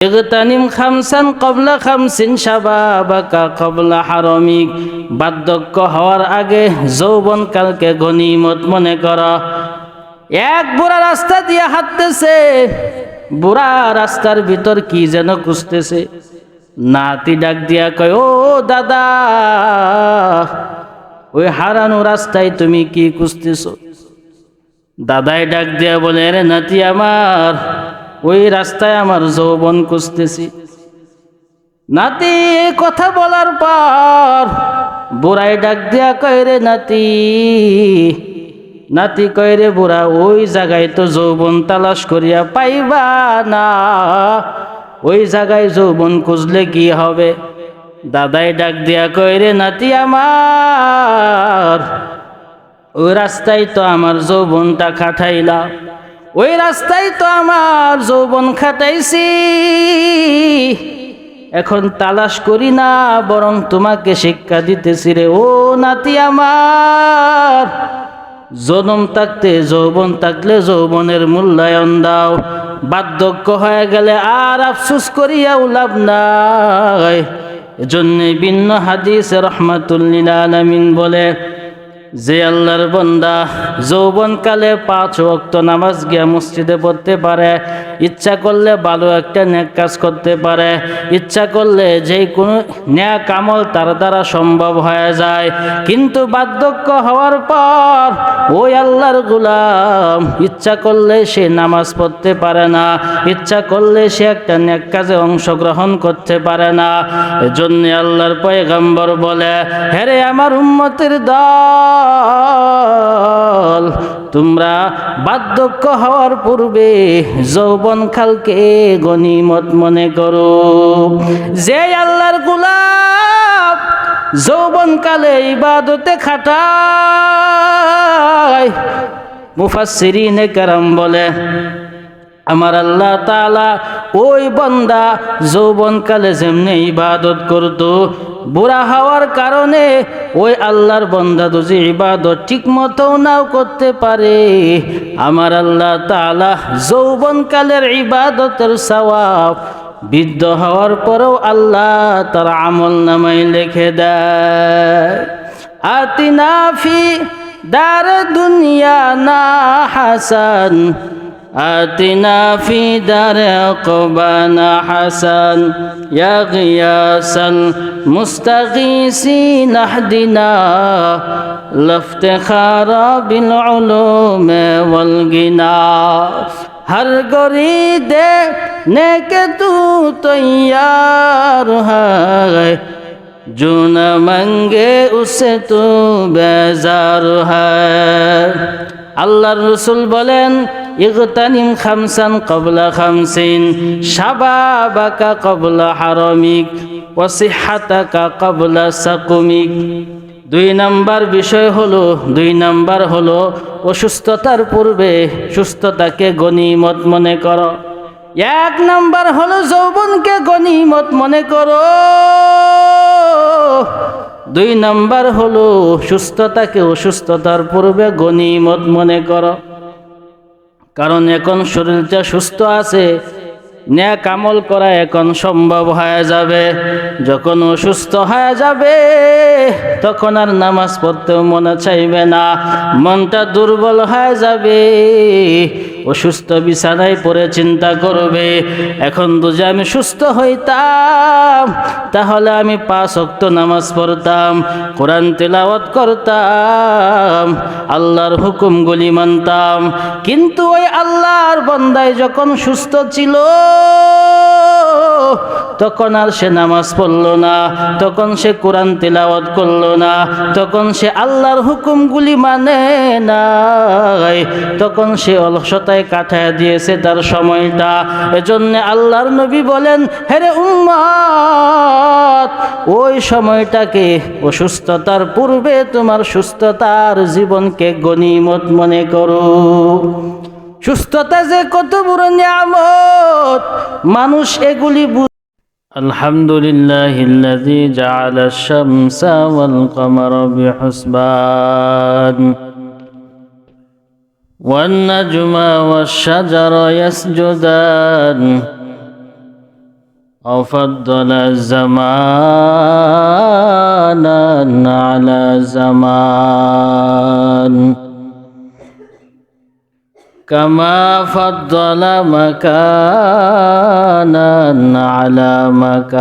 ইগতানিম খামসান ক্বাবলা খামসিন শাবাবাকা ক্বাবলা হারামিক। বার্ধক্য হওয়ার আগে যৌবনকালকে গনিমত মনে কর। এক বুড়া রাস্তা দিয়ে হাঁটতেছে, বুড়া রাস্তার ভিতর কি যেন খুঁজতেছে। নাতি ডাক দিয়া কয়, ও দাদা, ওই হারানো রাস্তায় তুমি কি খুঁজতেছো? দাদাই ডাক দিয়া বলে, রে নাতি আমার, ওই রাস্তায় আমার যৌবন খুঁজতেছি। নাতি কথা বলার পর বুড়াই ডাক দিয়া কয়, রে নাতি, নাতি কয়, রে বুড়া, ওই জায়গায় তো যৌবন তালাশ করিয়া পাইবা না, ওই জায়গায় যৌবন খুঁজলে কি হবে? দাদাই ডাক দিয়া কয়, রে নাতি আমার, ওই রাস্তায় তো আমার যৌবনটা খাটাইলাম, ওই রাস্তায় তো আমার যৌবন খাটাইছি, এখন তালাশ করি না, বরং তোমাকে শিক্ষা দিতেছি রে ও নাতি আমার। জনম থাকতে যৌবন থাকলে যৌবনের মূল্যায়ন দাও, বার্ধক্য হয়ে গেলে আর আফসোস করিয়াও লাভ নাই। এজন্য ভিন্ন হাদিসে রাহমাতুল লিল আলামিন বলে, যে আল্লাহর বান্দা যৌবনকালে 5 ওয়াক্ত নামাজ গিয়া মসজিদে পড়তে পারে, ইচ্ছা করলে ভালো একটা নেক কাজ করতে পারে, ইচ্ছা করলে যে কোনো নেক আমল তার দ্বারা সম্ভব হয়ে যায়, কিন্তু বার্ধক্য হওয়ার পর ওই আল্লাহর গোলাম ইচ্ছা করলে সে নামাজ পড়তে পারে না, ইচ্ছা করলে সে একটা নেক কাজে অংশগ্রহণ করতে পারে না। এজন্য আল্লাহর পয়গম্বর বলে, হে রে আমার উম্মতের দল, তোমরা বার্ধক্য হওয়ার পূর্বে যৌবনকালকে গনিমত মনে করো। যে আল্লাহর গোলাম যৌবনকালে ইবাদতে খাটায়, মুফাসসিরিনে কেরাম বলে, আমার আল্লাহ তাআলা ওই বান্দা যৌবনকালে যেমনি ইবাদত করত, বুড়া হওয়ার কারণে ওই আল্লাহর বান্দা যদি ইবাদত ঠিক মতো নাও করতে পারে, আমার আল্লাহ তাআলা যৌবনকালের ইবাদতের সওয়াব বৃদ্ধ হওয়ার পরেও আল্লাহ তার আমল নামায় লিখে দেয়। আতিনা ফি দার দুনিয়া না হাসান, আতিনা ফি দার আকবানা হাসান, ইয়া গিয়াসাল মুস্তাগীসিন আহদিনা লফতেখারা বিল উলুমে ওয়াল গিনা। हर गोरी देने के तू तैयार है, जो न मंगे उसे तू बेजार है। আল্লাহর রাসূল বলেন, ইগতানিম খামসান ক্বাবলা খামসিন শাবাবাকা ক্বাবলা হারামিক ওয়া সিহহাতাকা ক্বাবলা সাকুমিক। 2 নাম্বার বিষয় হলো, 2 নাম্বার হলো অসুস্থতার পূর্বে সুস্থতাকে গনিমত মনে করো। 1 নাম্বার হলো যৌবনকে গনিমত মনে করো, 2 নাম্বার হলো সুস্থতাকে অসুস্থতার পূর্বে গনিমত মনে করো। কারণ এখন শরীরটা সুস্থ আছে, নেক আমল করা এখন সম্ভব হয়ে যাবে। যখন অসুস্থ হয়ে যাবে তখন আর নামাজ পড়তেও মনে চাইবে না, মনটা দুর্বল হয়ে যাবে, অসুস্থ বিছানায় পড়ে চিন্তা করবে, এখন যদি আমি সুস্থ হইতাম তাহলে আমি 5 ওয়াক্ত নামাজ পড়তাম, কোরআন তেলাওয়াত করতাম, আল্লাহর হুকুমগুলি মানতাম। কিন্তু ওই আল্লাহর বান্দায় যখন সুস্থ ছিল তখন আর সে নামাজ পড়ল না, তখন সে কোরআন তেলাওয়াত করল না, তখন সে আল্লাহর হুকুমগুলি মানে নাই, তখন সে অলসতায় কাটায় দিয়েছে তার সময়টা। এজন্য আল্লাহর নবী বলেন, হে রে উম্মত, ওই সময়টাকে অসুস্থতার পূর্বে তোমার সুস্থতার জীবনকে গনিমত মনে করো। সুস্থতা যে কত বড় নিয়ামত, মানুষ এগুলি আলহামদুলিল্লাহিল্লাযী জাআলাশ শামসা ওয়াল কমারা বিহুসবান ওয়ান নাজমা ওয়াশ শাজারা ইয়াসজুদান وفضل زمانا على زمان كما فضل مكانا على مكان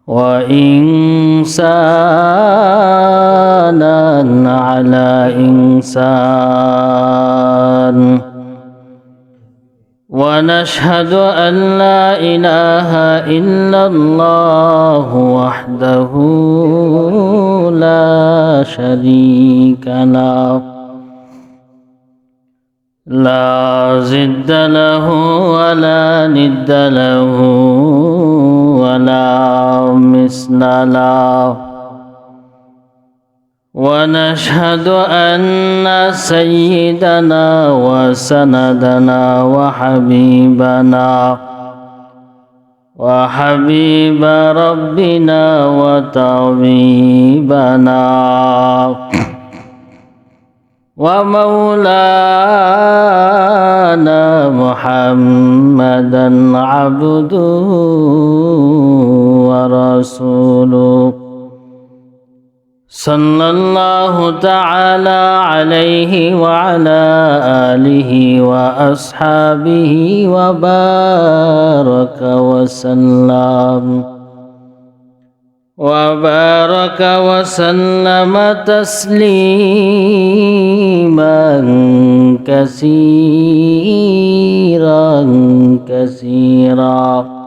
وإنسانا على إنسان ونشهد أن لا إله إلا الله وحده لا شريك له لا ضد له ولا ند له ولا مثل له ونشهد أن سيدنا وسندنا وحبيب ربنا وطبيبنا ومولانا محمدا عبده ورسوله صلى الله تعالى عليه وعلى آله وأصحابه وبارك وسلم تسليما كثيرا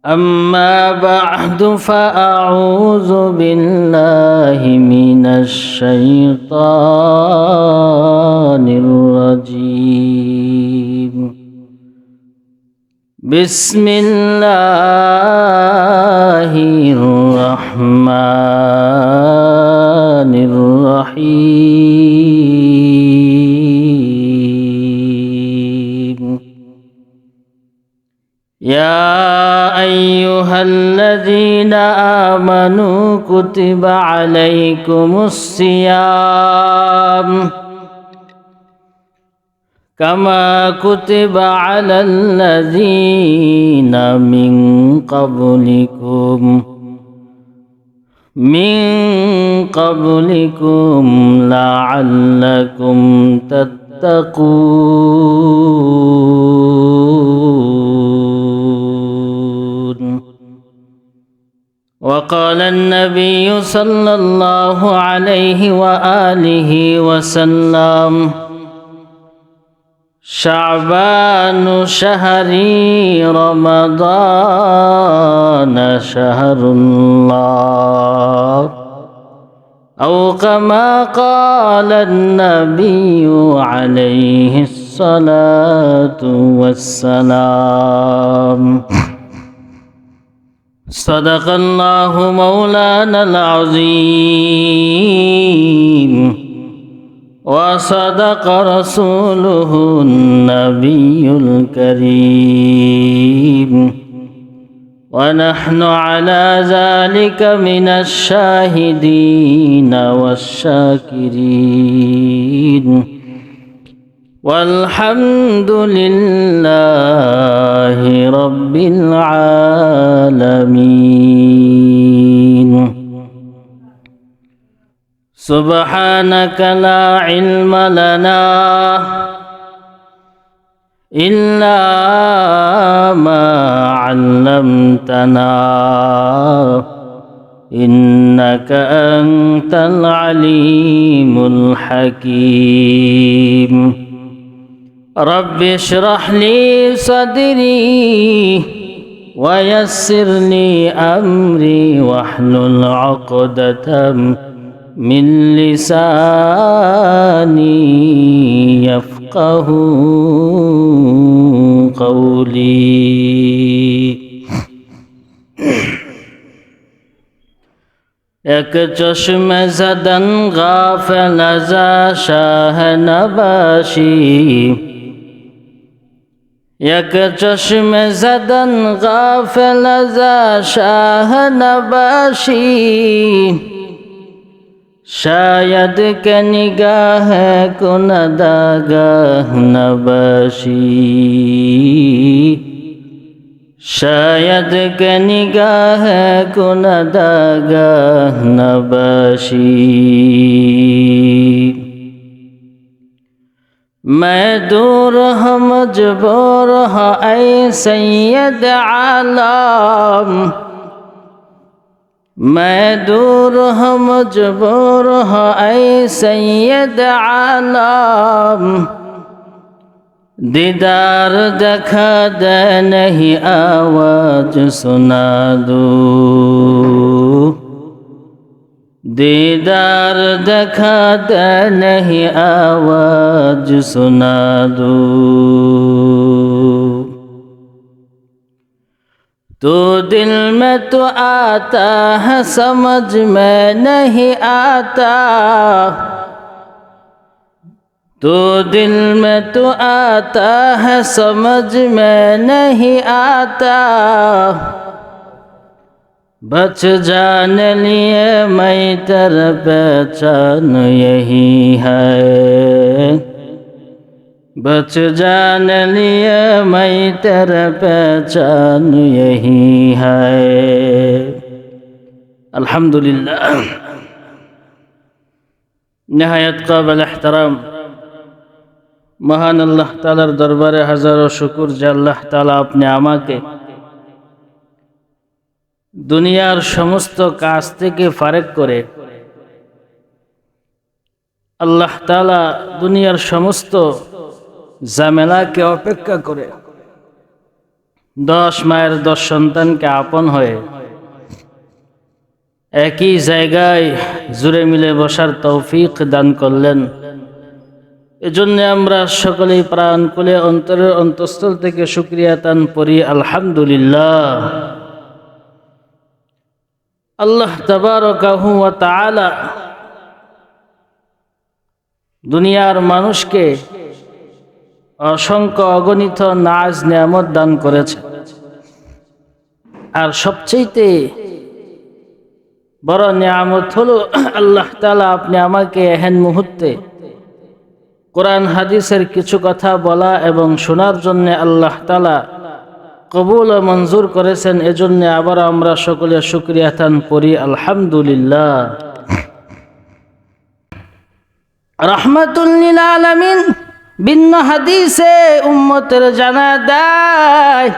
أما بعد فأعوذ بالله من الشيطان الرجيم بسم الله الرحمن الرحيم يا أيها الذين آمنوا كتب عليكم الصيام كما كتب على الذين من قبلكم لعلكم تتقون وقال النبي صلى الله عليه وآله وسلم شعبان شهري رمضان شهر الله أو كما قال النبي عليه الصلاة والسلام صدق الله مولانا العظيم وصدق رسوله النبي الكريم ونحن على ذلك من الشاهدين والشاكرين والحمد لله رب العالمين سبحانك لا علم لنا إلا ما علمتنا إنك أنت العليم الحكيم رب اشرح لي صدري ويسر لي أمري واحلل عقدة من لساني يفقه قولي এক চশমে زدن غافل ازا شاه نباشی یک چشمه زدن غافل ازا شاه نباشی शायद के निगाह को नदागाह नबाशी, शायद के निगाह को नदागाह नबाशी। मैं दूर हम मजबूर हाँ ऐ सैयद आलम, मैं दूर हम मजबूर हाँ ऐ सैयद आलम, दीदार देखा दे नहीं आवाज सुना दो, दीदार देखा दे नहीं आवाज सुना दो। तो दिल में तो आता है समझ में नहीं आता, तो दिल में तो आता है समझ में नहीं आता, बच जाने लिए मैं तेरा पहचान यही है, बच जाने लिए मैं तेरा पहचान यही है। अल्हम्दुलिल्लाह। निहायत काबिल एहतराम महान अल्लाह तालार दरबारे हजारों शुक्र जे अल्लाह ताला अपने आमाके दुनियार समस्त काज থেকে ফারেক করে আল্লাহ তাআলা দুনিয়ার সমস্ত ঝামেলাকে অপেক্ষা করে 10 মায়ের 10 সন্তানকে আপন হয়ে একই জায়গায় জুড়ে মিলে বসার তৌফিক দান করলেন। এজন্য আমরা সকলেই প্রাণ খুলে অন্তরের অন্তঃস্থল থেকে শুকরিয়া তান পড়ি আলহামদুলিল্লাহ। আল্লাহ তাবারাকাহু ওয়া তাআলা দুনিয়ার মানুষকে অসংখ্য অগণিত নাজ নিয়ামত দান করেছে, আর সবচেয়ে বড় নিয়ামত হলো আল্লাহ তাআলা আপনি আমাকে এহেন মুহূর্তে কোরআন হাদিসের কিছু কথা বলা এবং শোনার জন্য আল্লাহ তাআলা কবুল ও মঞ্জুর করেছেন। এজন্য আবার আমরা সকলে শুকরিয়া তান করি আলহামদুলিল্লাহ। রাহমাতুল লিল আলামিন ভিন্ন হাদিসে উম্মতের জানা দেয়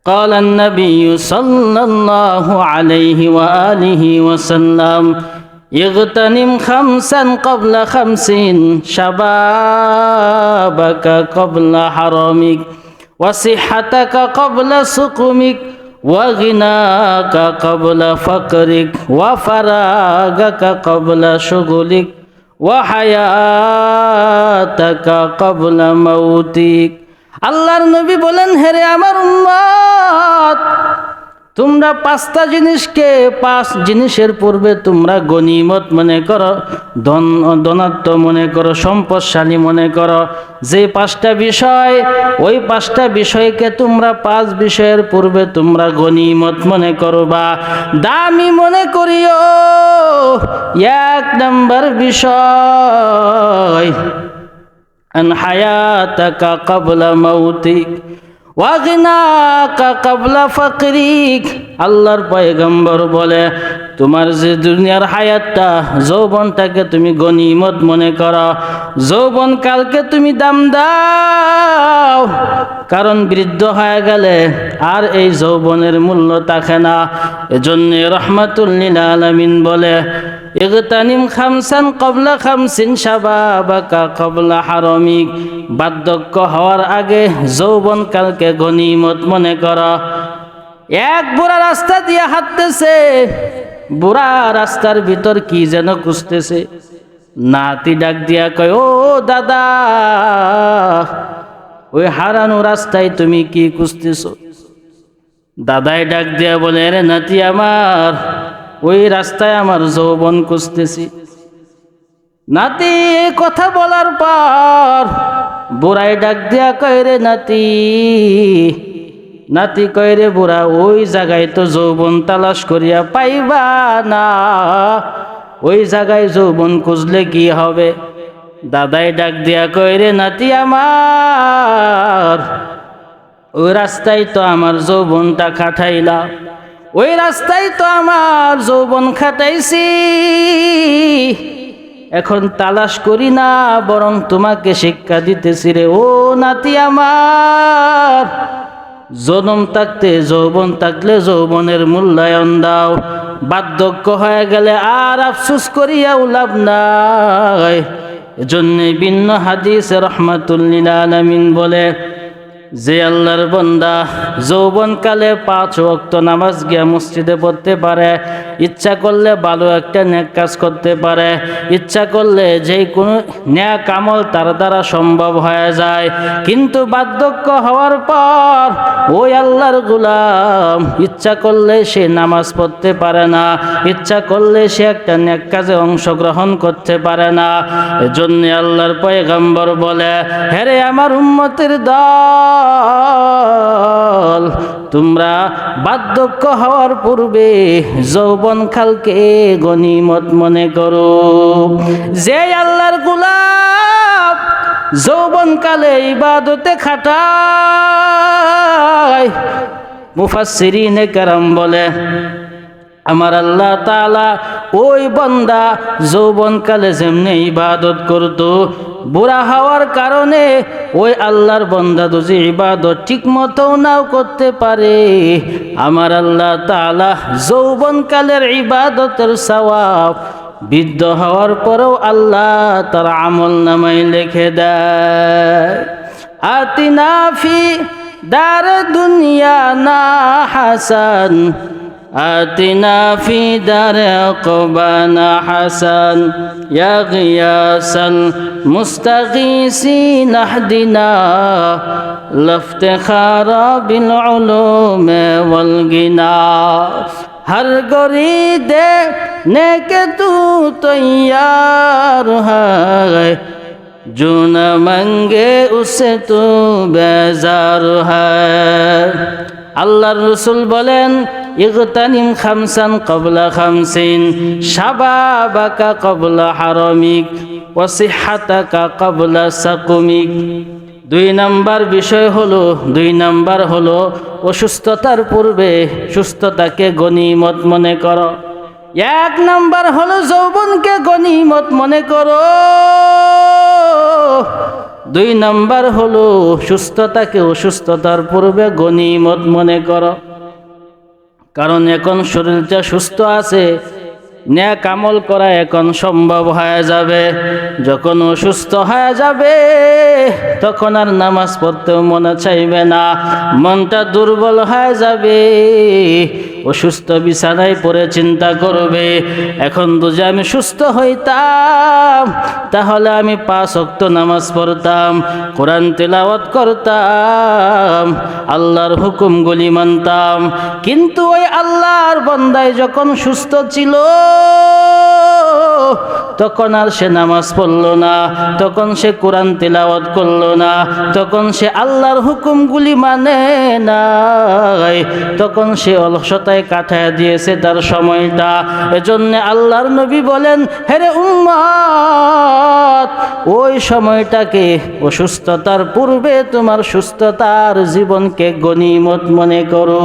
قال النبي صلى الله عليه وآله وسلم اغتنم خمسا قبل خمس شبابك قبل حرمك وصحتك قبل سقمك وغناك قبل فقرك وفراغك قبل شغلك وحياتك قبل موتك। আল্লাহর নবী বলেন, হেরে আমার উম্মত, তোমরা 5টা জিনিসকে 5 জিনিসের পূর্বে তোমরা গনিমত মনে করো, ধনাত্ম মনে করো, সম্পদশালী মনে করো। যে 5টা বিষয়, ওই 5টা বিষয়কে তোমরা 5 বিষয়ের পূর্বে তোমরা গনিমত মনে করো বা দামি মনে করিও। 1 নম্বর বিষয় আন হায়াতাকা ক্বাবলা মাউতিক ওয়া গিনাকা ক্বাবলা ফাকরিক। আল্লাহর পয়গম্বর বলে, তোমার যে দুনিয়ার হায়াতটা, যৌবনটাকে তুমি গনিমত মনে করো, যৌবন কালকে তুমি দাম দাও, কারণ বৃদ্ধ হয়ে গেলে আর এই যৌবনের মূল্য থাকে না। এজন্য রাহমাতুল লিল আলামিন বলে, ইগতানিম খামসান ক্বাবলা খামসিন শাবাবাকা ক্বাবলা হারামিক। বার্ধক্য হওয়ার আগে যৌবন কালকে গনিমত মনে করো। এক বুড়া রাস্তা দিয়ে হাঁটতেছে, বুড়া রাস্তার ভিতর কি যেন খুঁজতেছে। নাতি ডাক দিয়া কয়, ও দাদা, ওই হারানো রাস্তায় তুমি কি খুঁজতেছো? দাদাই ডাক দিয়া বলে, রে নাতি আমার, ওই রাস্তায় আমার যৌবন খুঁজতেছি। নাতি কথা বলার পর বুড়াই ডাক দিয়া কয়, রে নাতি, নাতি কয়, রে বুড়া, ওই জায়গায় তো যৌবন তালাশ করিয়া পাইবা না, ওই জায়গায় যৌবন খুঁজলে কি হবে? দাদাই ডাক দিয়া কয়, রে নাতি আমার, ওই রাস্তায় তো আমার যৌবনটা খাটাইলা, ওই রাস্তায় তো আমার যৌবন খাটাইছি, এখন তালাশ করি না, বরং তোমাকে শিক্ষা দিতেছি রে ও নাতি আমার, জনম থাকতে যৌবন থাকলে যৌবনের মূল্যায়ন দাও, বার্ধক্য হয়ে গেলে আর আফসোস করিয়াও লাভ নাই। এজন্য ভিন্ন হাদিসে রাহমাতুল লিল আলামিন বলে, যে আল্লাহর বান্দা যৌবনকালে 5 ওয়াক্ত নামাজ গিয়া মসজিদে পড়তে পারে, ইচ্ছা করলে ভালো একটা নেক কাজ করতে পারে, ইচ্ছা করলে যে কোনো নেক আমল তার দ্বারা সম্ভব হয়ে যায়, কিন্তু বার্ধক্য হওয়ার পর ওই আল্লাহর গোলাম ইচ্ছা করলে সে নামাজ পড়তে পারে না, ইচ্ছা করলে সে একটা নেক কাজে অংশগ্রহণ করতে পারে না। এজন্য আল্লাহর পয়গম্বর বলে, হেরে আমার উম্মতের দল, তোমরা বার্ধক্য হওয়ার পূর্বে যৌবনকালকে গনিমত মনে করো। যে আল্লাহর গোলাম যৌবনকালে ইবাদতে খাটায়, মুফাসসিরিনে কেরাম বলে, আমার আল্লাহ তাআলা ওই বান্দা যৌবনকালে যেমনি ইবাদত করত, বুড়া হওয়ার কারণে ওই আল্লাহর বান্দা যদি ইবাদত ঠিক মতো নাও করতে পারে, আমার আল্লাহ তাআলা যৌবনকালের ইবাদতের সওয়াব বৃদ্ধ হওয়ার পরেও আল্লাহ তার আমল নামায় লিখে দেয়। আতিনা ফি দার দুনিয়া না হাসান, آتنا في دار عقبانا حسن يا غياث المستغيثين اهدنا لافتخار بالعلوم والغنى हर गोरी दे नेके तू तैयार है, जो न मंगे उससे तू बेजार है। আল্লাহর রাসূল বলেন, ইগতানিম খামসান ক্বাবলা খামসিন, শাবাবাকা ক্বাবলা হারামিক ওয়া সিহহাতাকা ক্বাবলা সাকুমিক। 2 নাম্বার বিষয় হলো, 2 নাম্বার হলো অসুস্থতার পূর্বে সুস্থতাকে গনিমত মনে করো। 1 নাম্বার হলো যৌবনকে গনিমত মনে করো, 2 নাম্বার হলো সুস্থতাকে অসুস্থতার পূর্বে গনিমত মনে করো। কারণ এখন শরীরটা সুস্থ আছে, নেক আমল করা এখন সম্ভব হয়ে যাবে। যখন অসুস্থ হয়ে যাবে তখন আর নামাজ পড়তেও মনে চাইবে না, মনটা দুর্বল হয়ে যাবে, অসুস্থ বিছানায় পড়ে চিন্তা করবে, এখন যদি আমি সুস্থ হইতাম তাহলে আমি 5 ওয়াক্ত নামাজ পড়তাম, কোরআন তেলাওয়াত করতাম, আল্লাহর হুকুমগুলি মানতাম। কিন্তু ওই আল্লাহর বান্দায় যখন সুস্থ ছিল তখন আর সে নামাজ পড়লো না, তখন সে কোরআন তেলাওয়াত করলো না, তখন সে আল্লাহর হুকুমগুলি মানে নাই, তখন সে অলসতায় কাটায় দিয়েছে তার সময়টা। এজন্য আল্লাহর নবী বলেন, হেরে উম্মত, ওই সময়টাকে অসুস্থতার পূর্বে তোমার সুস্থতার জীবনকে গনিমত মনে করো।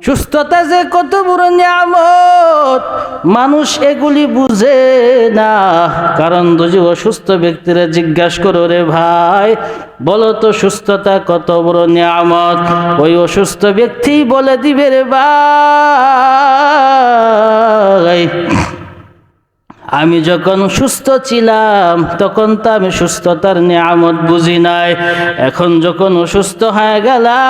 সুস্থতা যে কত বড় নিয়ামত, মানুষ এগুলি বুঝে না। কারণ যদি অসুস্থ ব্যক্তিরা জিজ্ঞাসা করো, রে ভাই বলো তো সুস্থতা কত বড় নিয়ামত, ওই অসুস্থ ব্যক্তি বলে দিবে, রে ভাই আমি যখন সুস্থ ছিলাম তখন তো আমি সুস্থতার নিয়ামত বুঝি নাই, এখন যখন অসুস্থ হয়ে গেলাম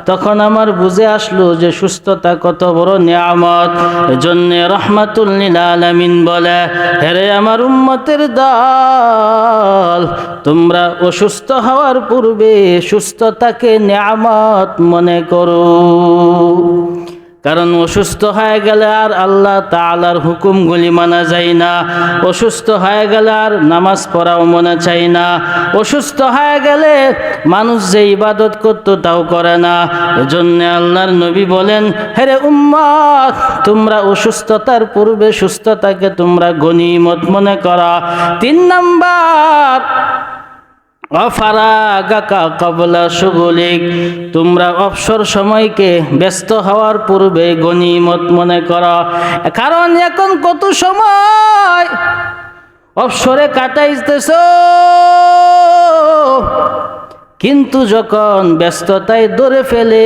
তখন আমার বুঝে আসলো যে সুস্থতা কত বড় নিয়ামত। এজন্য রাহমাতুল লিল আলামিন বলে, হেরে আমার উম্মতের দল, তোমরা অসুস্থ হওয়ার পূর্বে সুস্থতাকে নিয়ামত মনে করো। কারণ অসুস্থ হয়ে গেলে আর আল্লাহ তাআলার হুকুমগুলি মানা যায় না, অসুস্থ হয়ে গেলে আর নামাজ পড়াও মনে চাই না, অসুস্থ হয়ে গেলে মানুষ যে ইবাদত করতো তাও করে না। এজন্য আল্লাহর নবী বলেন, হেরে উম্মত, তোমরা অসুস্থতার পূর্বে সুস্থতাকে তোমরা গনিমত মনে করা। 3 নাম্বার, অফারাগাকা ক্বাবলা শুগুলিক, তোমরা অবসর সময়কে ব্যস্ত হওয়ার পূর্বে গনিমত মনে করো। কারণ এখন কত সময় অবসরে কাটাইতেছো, কিন্তু যখন ব্যস্ততায় ধরে ফেলে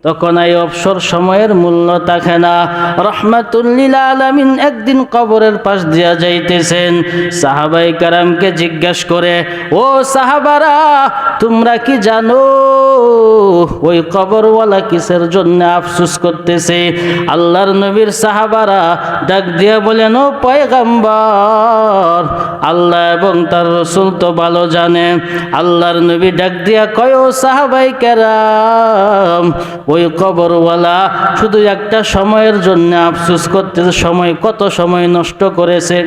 তখন এই অবসর সময়ের মূল্য থাকে না। রহমাতুল লিল আলামিন একদিন কবরের পাশ দিয়া যাইতেছেন, সাহাবাই কারামকে জিজ্ঞাসা করে, ও সাহাবারা, তোমরা কি জানো ওই কবরওয়ালা কিসের জন্য আফসোস করতেছে? আল্লাহর নবীর সাহাবারা ডাক দিয়া বলেন, ও পয়গম্বর, আল্লাহ এবং তার রাসূল তো ভালো জানে। আল্লাহর নবী ডাক দিয়া কয়, ও সাহাবাই কেরাম, ওই কবরওয়ালা শুধু একটা সময়ের জন্য আফসোস করতেছে, সময় কত সময় নষ্ট করেছে।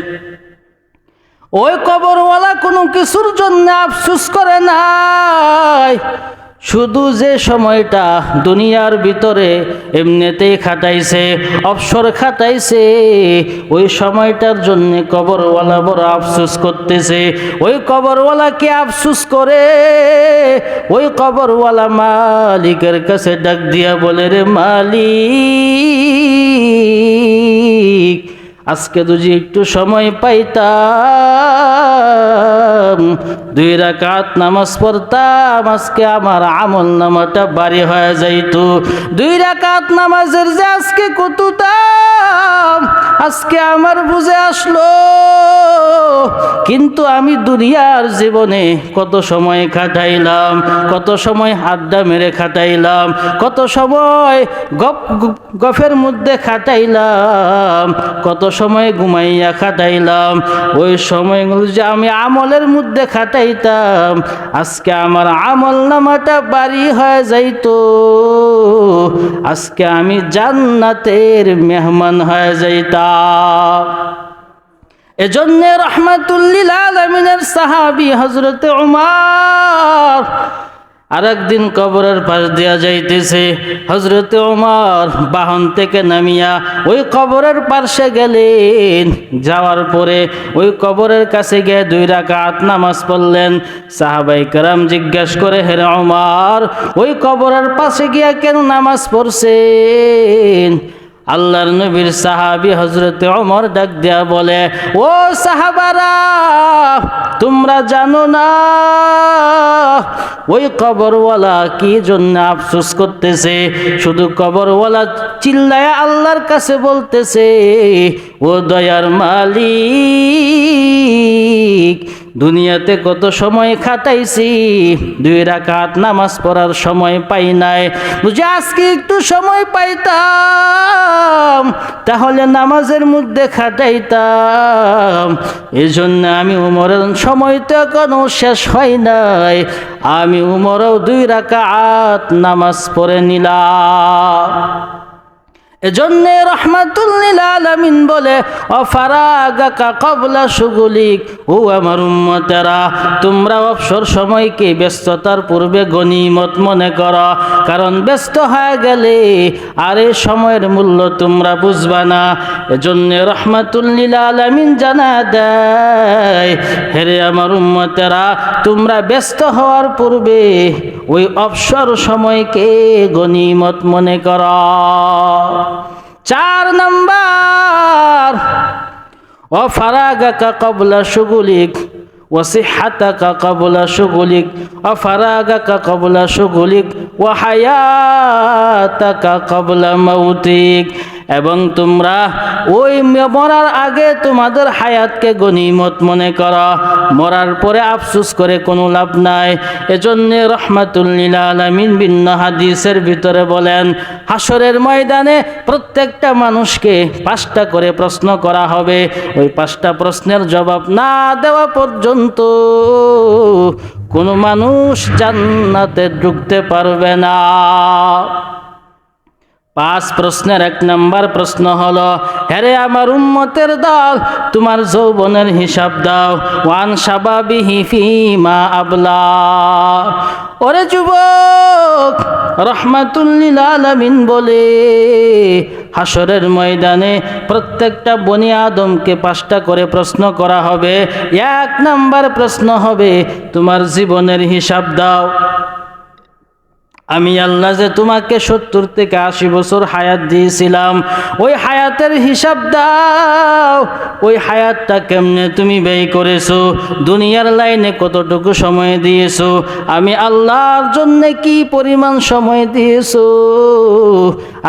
ওই কবরওয়ালা কোনো কিছুর জন্য আফসোস করে নাই, শুধু যে সময়টা দুনিয়ার ভিতরে এমনিতেই খাটাইছে, অবসর খাটাইছে, ওই সময়টার জন্য কবরওয়ালা বড় আফসোস করতেছে। ওই কবরওয়ালা কি আফসোস করে? ওই কবরওয়ালা মালিকের কাছে ডাক দিয়া বলে, রে মালিক, আজকে যদি একটু সময় পাইতাম, 2 রাকাত নামাজ পড়তাম, আজকে আমার আমল নামাটা বাড়ি হয়ে যাইত। 2 রাকাত নামাজের যে আজকে কত দাম আজকে আমার বুঝে আসলো। কিন্তু আমি দুনিয়ার জীবনে কত সময় কাটাইলাম, কত সময় আড্ডা মেরে কাটাইলাম, কত সময় গফের মধ্যে কাটাইলাম, কত সময় ঘুমাইয়া কাটাইলাম। ওই সময়গুলো যে আমি আমলের মধ্যে কাটাইতাম, আজকে আমার আমল নামাটা বাড়ি হয়ে যাইতো, আজকে আমি জান্নাতের মেহমান হয়ে যাইতাম। এজন্য রহমাতুল লিল আলামিনের সাহাবী হযরতে উমর আরেকদিন কবরের পাশ দিয়া যাইতেছে। হযরতে উমর বাহন থেকে নামিয়া ওই কবরের পাশে গেলেন, যাওয়ার পরে ওই কবরের কাছে গিয়ে 2 রাকাত নামাজ পড়লেন। সাহাবাই কেরাম জিজ্ঞাসা করে, হে উমর, ওই কবরের পাশে গিয়া কেন নামাজ পড়ছেন? আল্লাহর নবীর সাহাবী হযরতে ওমর ডাক দিয়া বলে, ও সাহাবারা, তোমরা জানো না ওই কবরওয়ালা কি জন্য আফসোস করতেছে? শুধু কবরওয়ালা চিল্লায়া আল্লাহর কাছে বলতেছে, ও দয়ার মালিক, দুনিয়াতে কত সময় খাটাইছি, 2 রাকাত নামাজ পড়ার সময় পাই নাই, বুঝি আজকে একটু সময় পাইতাম তাহলে নামাজের মধ্যে খাটাইতাম। এই জন্য আমি উমরের সময় তো এখনো শেষ হয় নাই, আমি উমরও 2 রাকাত নামাজ পড়ে নিলাম। এজন্য রহমাতুল লিল আলামিন বলে, অফারাগাকা ক্বাবলা শুগুলিক, ও আমার উম্মতেরা, তোমরা অবসর সময়কে ব্যস্ততার পূর্বে গনিমত মনে করো। কারণ ব্যস্ত হয়ে গেলে আর এই সময়ের মূল্য তোমরা বুঝবা না। এজন্য রহমাতুল লিল আলামিন জানা দেয়, হেরে আমার উম্মতেরা, তোমরা ব্যস্ত হওয়ার পূর্বে ওই অবসর সময়কে গনিমত মনে করো। 4 নাম্বার, অফারাগাকা ক্বাবলা শুগুলিক ওয়াসিহাতাকা ক্বাবলা শুগুলিক, অফারাগাকা ক্বাবলা শুগুলিক ওয়া হায়াতাকা ক্বাবলা মাউতিক। এবং তোমরা ওই মরার আগে তোমাদের হায়াতকে গনিমত মনে করো, মরার পরে আফসোস করে কোনো লাভ নাই। এজন্য রহমাতুল লিল আলামিন ভিন্ন হাদিসের ভিতরে বলেন, হাসরের ময়দানে প্রত্যেকটা মানুষকে 5টা করে প্রশ্ন করা হবে। ওই 5টা প্রশ্নের জবাব না দেওয়া পর্যন্ত কোনো মানুষ জান্নাতে ঢুকতে পারবে না। 5 প্রশ্নের 1 নাম্বার প্রশ্ন হলো, হেরে আমার উম্মতের দল, তোমার যৌবনের হিসাব দাও। ওয়ান শাবাবিহি ফিমা আবলা। ওরে যুবক, রহমাতুল লিল আলামিন বলে হাসরের ময়দানে প্রত্যেকটা বনি আদমকে 5টা করে প্রশ্ন করা হবে। 1 নাম্বার প্রশ্ন হবে, তোমার জীবনের হিসাব দাও। আমি আল্লাহ যে তোমাকে 70 থেকে 80 বছর হায়াত দিয়েছিলাম, ওই হায়াতের হিসাব দাও। ওই হায়াতটা কেমনে তুমি ব্যয় করেছো? দুনিয়ার লাইনে কতটুকু সময় দিয়েছো? আমি আল্লাহর জন্য কি পরিমাণ সময় দিয়েছো?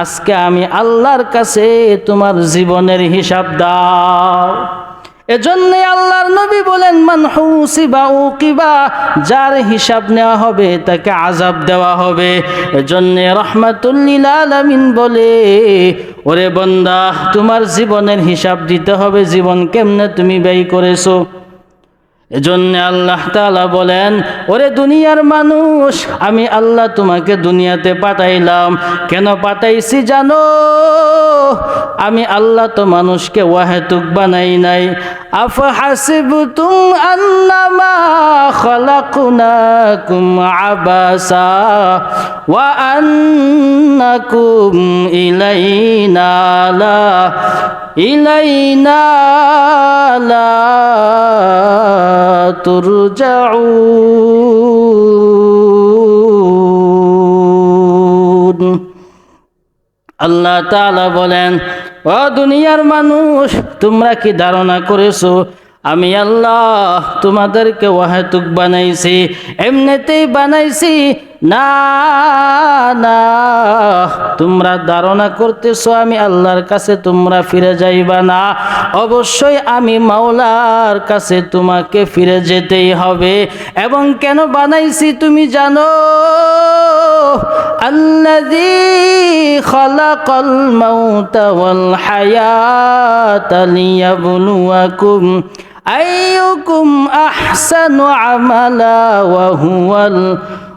আজকে আমি আল্লাহর কাছে তোমার জীবনের হিসাব দাও। এজন্য আল্লাহর নবী বলেন, মান হুসিবা উকিবা, যার হিসাব নেওয়া হবে তাকে আযাব দেওয়া হবে। এজন্য রাহমাতুল লিল আলামিন বলে, ওরে বান্দা, তোমার জীবনের হিসাব দিতে হবে, জীবন কেমনে তুমি ব্যয় করেছো। এজন্য আল্লাহ তাআলা বলেন, ওরে দুনিয়ার মানুষ, আমি আল্লাহ তোমাকে দুনিয়াতে পাঠাইলাম। কেন পাঠাইছি জানো? আমি আল্লাহ তো মানুষকে ওয়াহেতুক বানাই নাই। আফহাসিবতুম আন্নামা খালাকনাকুম আবাসা ওয়া আন্নাকুম ইলাইনা লা তুরজাউন। আল্লাহ তাআলা বলেন, ও দুনিয়ার মানুষ, তোমরা কি ধারণা করেছো আমি আল্লাহ তোমাদেরকে ওয়াহেতুক বানাইছি, এমনিতেই বানাইছি? না না, তোমরা ধারণা করতেছো আমি আল্লাহর কাছে তোমরা ফিরে যাইবা না। অবশ্যই আমি মাওলার কাছে তোমাকে ফিরে যেতেই হবে। এবং কেন বানাইছি তুমি জানো? আল্লাযী খালাকাল মাউতা ওয়াল হায়াতা লিয়াবলুয়াকুম আইয়ুকুম আহসানু আমালা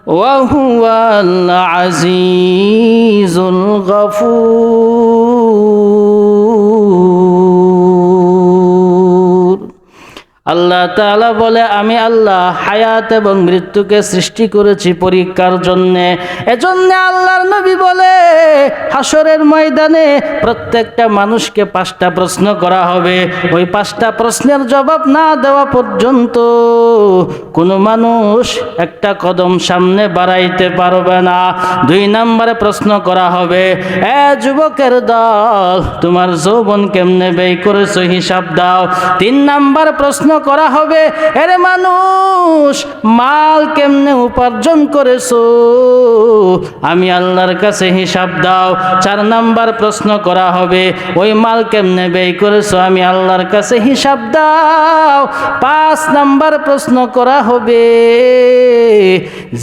ওয়া হুয়াল আজিজুল গফুর। আল্লাহ তাআলা বলে, আমি আল্লাহ হায়াত এবং মৃত্যুকে সৃষ্টি করেছি পরীক্ষার জন্যে। এজন্য আল্লাহর নবী বলে, হাসরের ময়দানে প্রত্যেকটা মানুষকে 5টা প্রশ্ন করা হবে। ওই 5টা প্রশ্নের জবাব না দেওয়া পর্যন্ত কোনো মানুষ একটা কদম সামনে বাড়াইতে পারবে না। 2 নম্বরে প্রশ্ন করা হবে, এ যুবকের দল, তোমার যৌবন কেমনে ব্যয় করেছো হিসাব দাও। 3 নাম্বার প্রশ্ন করা হবে, এরে মানুষ, মাল কেমনে উপার্জন করেছো? আমি আল্লাহর কাছে হিসাব দাও। 4 নাম্বার প্রশ্ন করা হবে, ওই মাল কেমনে ব্যয় করেছো? আমি আল্লাহর কাছে হিসাব দাও। 5 নাম্বার প্রশ্ন করা হবে,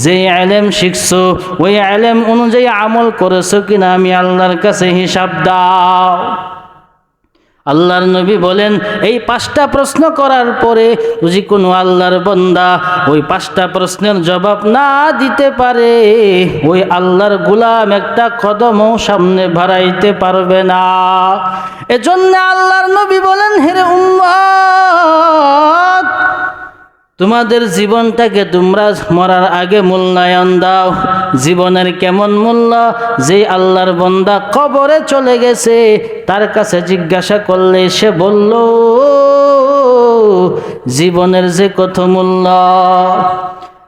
যে ইলম শিখছো ওই ইলম অনুযায়ী আমল করেছো কিনা? আমি আল্লাহর কাছে হিসাব দাও। আল্লাহর নবী বলেন, এই 5টা প্রশ্ন করার পরে যদি কোনো আল্লাহর বান্দা ওই 5টা প্রশ্নের জবাব না দিতে পারে, ওই আল্লাহর গোলাম একটা কদমও সামনে বাড়াইতে পারবে না। এজন্য আল্লাহর নবী বলেন, হে উম্মত, তোমাদের জীবনটাকে তোমরা মরার আগে মূল্যায়ন দাও। জীবনের কেমন মূল্য? যে আল্লাহর বান্দা কবরে চলে গেছে, তার কাছে জিজ্ঞাসা করলে সে বলল জীবনের যে কত মূল্য।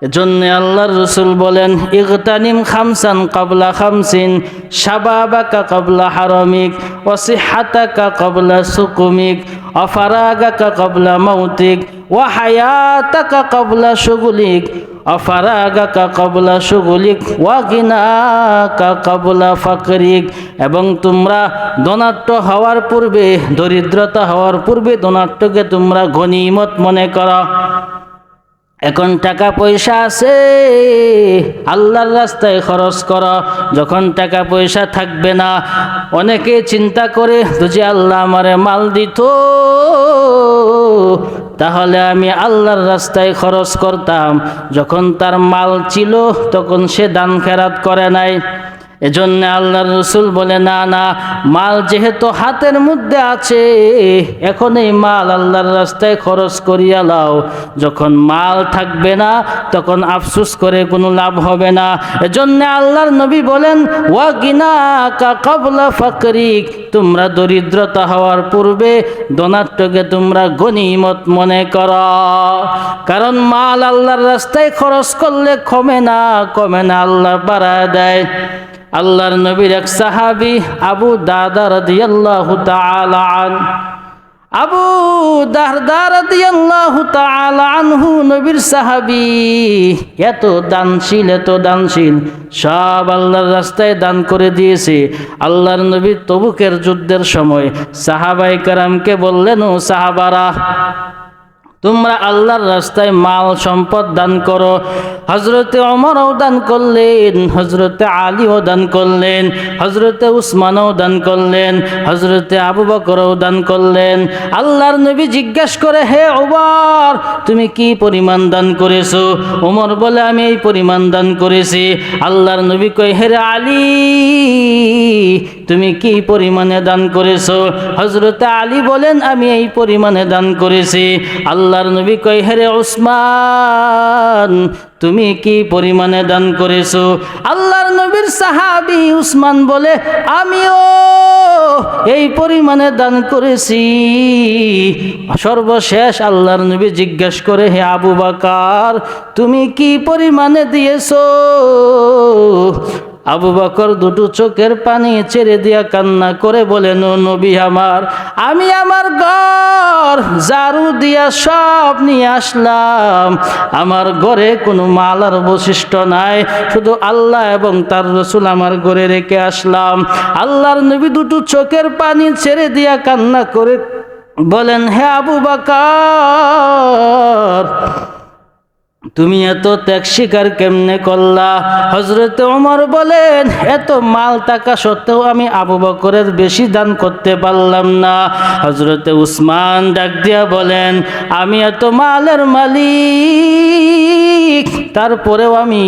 এজন্য আল্লাহর রাসূল বলেন, ইগতানিম খামসান ক্বাবলা খামসিন, শাবাবাকা ক্বাবলা হারামিক, ওয়া সিহহাতাকা ক্বাবলা সুকুমিক, ওয়া ফারাগাকা ক্বাবলা মাউতিক, ওয়া হায়াতাকা ক্বাবলা শুগুলিক, ওয়া ফারাগাকা ক্বাবলা শুগুলিক, ওয়া গিনাকা ক্বাবলা ফাকরিক। এবং তোমরা ধনাঢ্য হওয়ার পূর্বে, দরিদ্রতা হওয়ার পূর্বে ধনাঢ্যকে তোমরা গনিমত মনে করো। এখন টাকা পয়সা আছে, আল্লাহর রাস্তায় খরচ করো। যখন টাকা পয়সা থাকবে না, অনেকে চিন্তা করে যদি আল্লাহ আমারে মাল দিত তাহলে আমি আল্লাহর রাস্তায় খরচ করতাম। যখন তার মাল ছিল তখন সে দান খেরাত করে নাই। এজন্য আল্লাহর রাসূল বলে, না না, মাল যেহেতু হাতের মধ্যে আছে, এখন এই মাল আল্লাহর রাস্তায় খরচ করিয়া লাও। যখন মাল থাকবে না, তখন আফসোস করে কোনো লাভ হবে না। এজন্য আল্লাহর নবী বলেন, ওয়া গিনাকা ক্বাবলা ফাকরিক, তোমরা দরিদ্রতা হওয়ার পূর্বে ধনাঢ্যকে তোমরা গনিমত মনে করো। কারণ মাল আল্লাহর রাস্তায় খরচ করলে কমে না, আল্লাহ বাড়ায় দেয়। আল্লাহর নবীর এক সাহাবী আবু দারদা রাদিয়াল্লাহু তাআলা আবু দারদা রাদিয়াল্লাহু তাআলা আনহু নবীর সাহাবী, এত দানশীল, সব আল্লাহর রাস্তায় দান করে দিয়েছে। আল্লাহর নবী তবুকের যুদ্ধের সময় সাহাবায়ে কেরামকে বললেন, ও সাহাবারা, তোমরা আল্লাহর রাস্তায় মাল সম্পদ দান করো। হযরতে ওমরও দান করলেন, হযরতে আলীও দান করলেন, হযরতে উসমানও দান করলেন, হযরতে আবু বকরও দান করলেন। আল্লাহর নবী জিজ্ঞেস করে, হে ওমর, তুমি কি পরিমাণ দান করেছো? ওমর বলে, আমি এই পরিমাণ দান করেছি। আল্লাহর নবী কয়, হে আলী, তুমি কি পরিমাণে দান করেছো? হযরতে আলী বলেন, আমি এই পরিমাণে দান করেছি। আল্লাহর নবী কয়, হে উসমান, তুমি কি পরিমাণে দান করেছো? আল্লাহর নবীর সাহাবী উসমান বলে, আমিও এই পরিমাণে দান করেছি। সর্বশেষ আল্লাহর নবী জিজ্ঞেস করে, হে আবু বকর, তুমি কি পরিমাণে দিয়েছো? আবু বকর দুটো চোখের পানি ছেড়ে দিয়া কান্না করে বলেন, ও নবী আমার, আমি আমার ঘর ঝাড়ু দিয়া সব নিয়ে আসলাম, আমার ঘরে কোনো মাল আর অবশিষ্ট নাই, শুধু আল্লাহ এবং তার রাসূল আমার ঘরে রেখে আসলাম। আল্লাহর নবী দুটো চোখের পানি ছেড়ে দিয়া কান্না করে বলেন, হে আবু বকর, তুমি এত ত্যাগ স্বীকার কেমনে করলা? হযরতে ওমর বলেন, এত মাল টাকা সত্ত্বেও আমি আবু বকরের বেশি দান করতে পারলাম না। হযরতে উসমান ডাক দিয়া বলেন, আমি এত মালের মালিক, তারপরেও আমি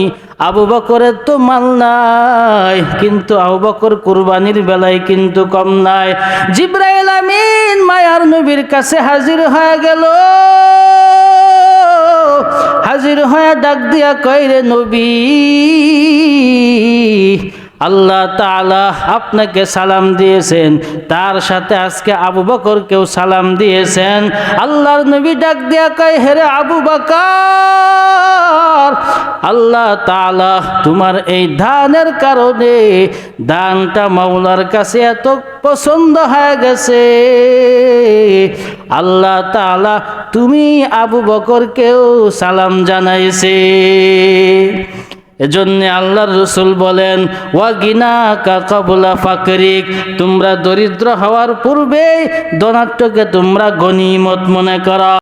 আবু বকরের তো মাল নাই, কিন্তু আবু বকর কুরবানির বেলায় কিন্তু কম নাই। জিবরাইল আমিন মায়ার নবীর কাছে হাজির হয়ে গেল, হাজির হয়ে ডাক দিয়া কয়, রে নবী, আল্লাহ তাআলা আপনাকে সালাম দিয়েছেন, তার সাথে আজকে আবু বকরকেও সালাম দিয়েছেন। আল্লাহর নবী ডাক দিয়া কয়, হে রে আবু বকর, আল্লাহ তাআলা তোমার এই দানের কারণে দানটা মাওলার কাছে এত পছন্দ হয়ে গেছে, আল্লাহ তাআলা তুমি আবু বকরকেও সালাম জানাইছে। এজন্য আল্লাহর রাসূল বলেন, ওয়া গিনাকা ক্বাবলা ফাকরিক, তোমরা দরিদ্র হওয়ার পূর্বে ধনাঢ্যকে তোমরা গনিমত মনে করো।